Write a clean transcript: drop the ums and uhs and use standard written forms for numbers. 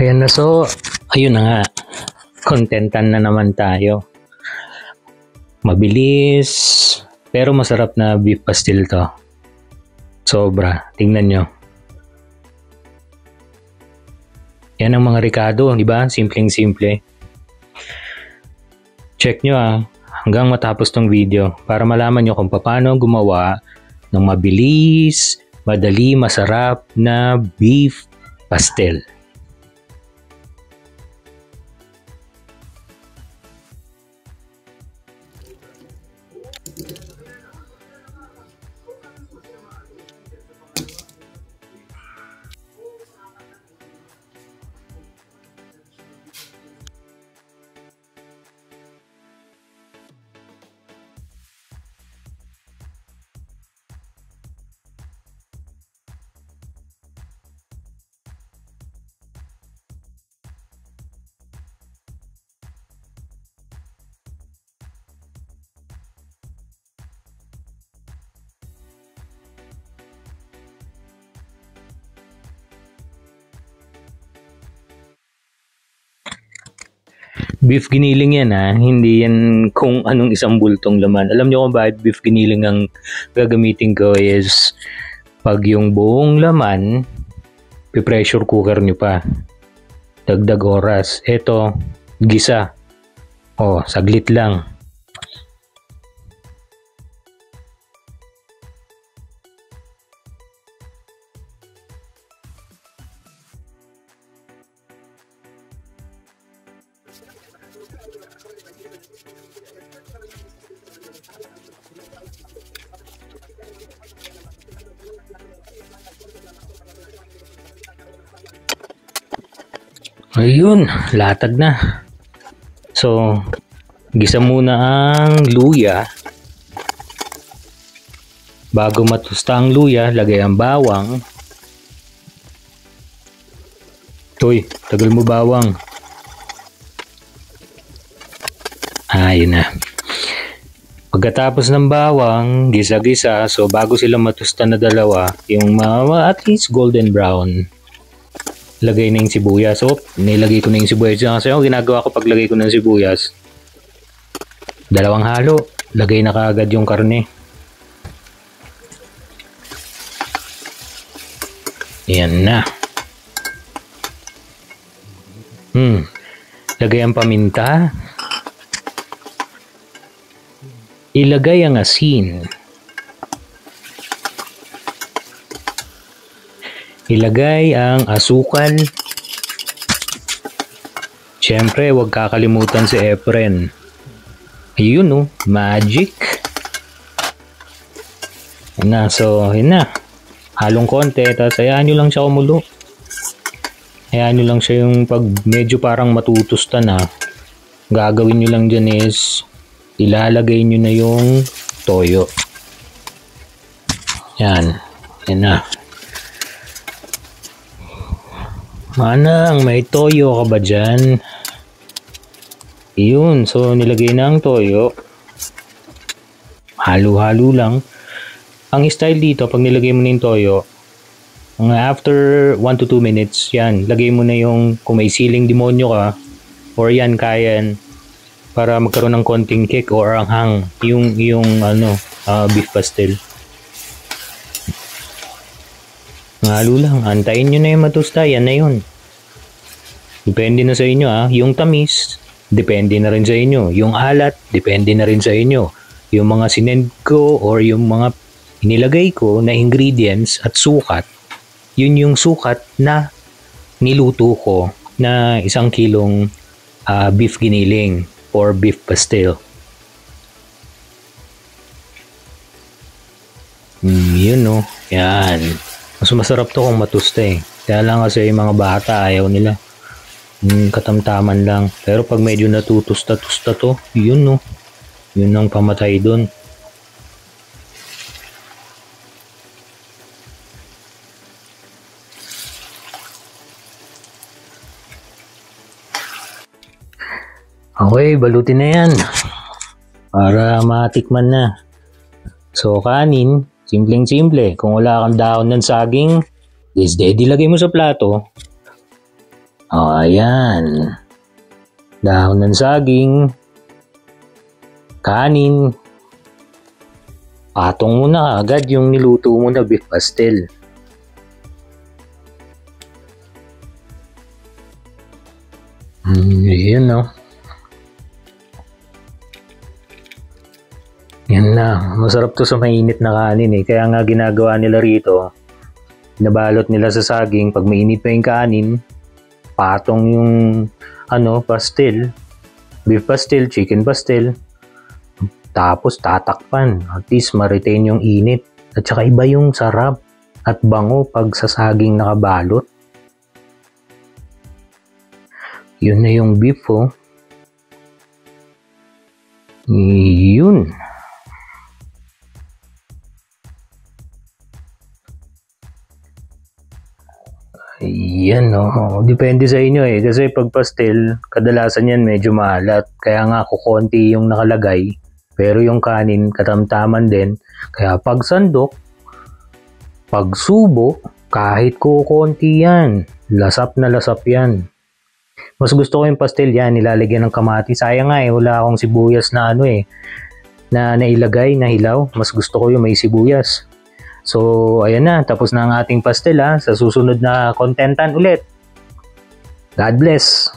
Ayan na, so ayun na nga, contentan na naman tayo. Mabilis pero masarap na beef pastil to. Sobra, tingnan nyo. Yan ang mga Ricardo, di ba? Simpleng-simple. Check nyo hanggang matapos tong video para malaman nyo kung paano gumawa ng mabilis, madali, masarap na beef pastel. Beef giniling yan hindi yan kung anong isang bultong laman. Alam nyo kung bakit beef giniling ang gagamitin ko is pag yung buong laman, pressure cooker nyo pa. Dagdag oras. Ito, gisa. Saglit lang. Ayun, latag na. So, gisa muna ang luya. Bago matusta ang luya, lagay ang bawang. Toy, tagal mo bawang. Ayun na. Pagkatapos ng bawang, gisa-gisa. So, bago sila matusta na dalawa, yung at least golden brown. Lagay na yung sibuyas. Nilagay ko na yung sibuyas. Kasi ginagawa ko paglagay ko ng sibuyas, dalawang halo. Lagay na kaagad yung karne. Yan na. Lagay ang paminta. Ilagay ang asin. Ilagay ang asukal. Siyempre, huwag kakalimutan si Efren. Ayun magic. Yan na, so yun na. Halong konti, tapos hayaan nyo lang siya kumulo. Hayaan nyo lang siya yung pag medyo parang matutusta na. Gagawin nyo lang dyan is ilalagay nyo na yung toyo. Yan. Yan na. Manang, may toyo ka ba dyan? Yun, so nilagay na ang toyo. Halo-halo lang. Ang style dito, pag nilagay mo na yung toyo, after 1 to 2 minutes, yan, lagay mo na yung, kung may siling demonyo ka, or yan, kaya para magkaroon ng konting kick or anghang, yung beef pastel. Halo lang, antayin nyo na yung matusta, yan na yun. Depende na sa inyo yung tamis, depende na rin sa inyo. Yung alat, depende na rin sa inyo. Yung mga sinend ko or yung mga inilagay ko na ingredients at sukat, yun yung sukat na niluto ko na 1 kilong beef giniling or beef pastel. Yun yan. Mas masarap to kung matusta Kaya lang kasi yung mga bata ayaw nila. Katamtaman lang. Pero pag medyo natutusta-tusta to, yun Yun ang pamatay dun. Okay, balutin na yan. Para matikman na. So, kanin. Simpleng-simple. Kung wala kang dahon ng saging, is dead, ilagay mo sa plato. O, ayan. Dahon ng saging. Kanin. Patong mo na agad yung niluto mo na beef pastel. Yun no. Yan na. Masarap to sa mainit na kanin eh. Kaya nga ginagawa nila rito, nabalot nila sa saging. Pag mainit pa yung kanin, patong yung pastel. Beef pastel, chicken pastel. Tapos tatakpan. At least ma-retain yung init. At saka iba yung sarap at bango pag sa saging nakabalot. Yun na yung beef oh. Yun. Yan no. Depende sa inyo eh. Kasi pag pastel, kadalasan yan medyo maalat. Kaya nga kukonti yung nakalagay. Pero yung kanin, katamtaman din. Kaya pag sandok, pag subo, kahit kukonti yan. Lasap na lasap yan. Mas gusto ko yung pastel yan, nilalagyan ng kamatis. Sayang nga eh, wala akong sibuyas na na nailagay, na hilaw. Mas gusto ko yung may sibuyas. So, ayan na, tapos na ang ating pastel ha. Sa susunod na contentan ulit. God bless!